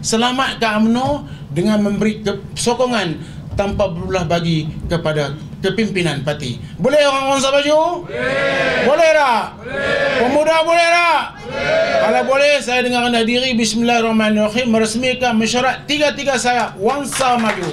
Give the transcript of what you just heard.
selamatkan UMNO dengan memberi sokongan tanpa berulah bagi kepada kepimpinan parti. Boleh orang bangsa baju? Boleh tak? Pemuda boleh tak? Kalau boleh, saya dengan rendah diri bismillahirrahmanirrahim meresmikan mesyuarat 3-3 saya Wangsa Maju.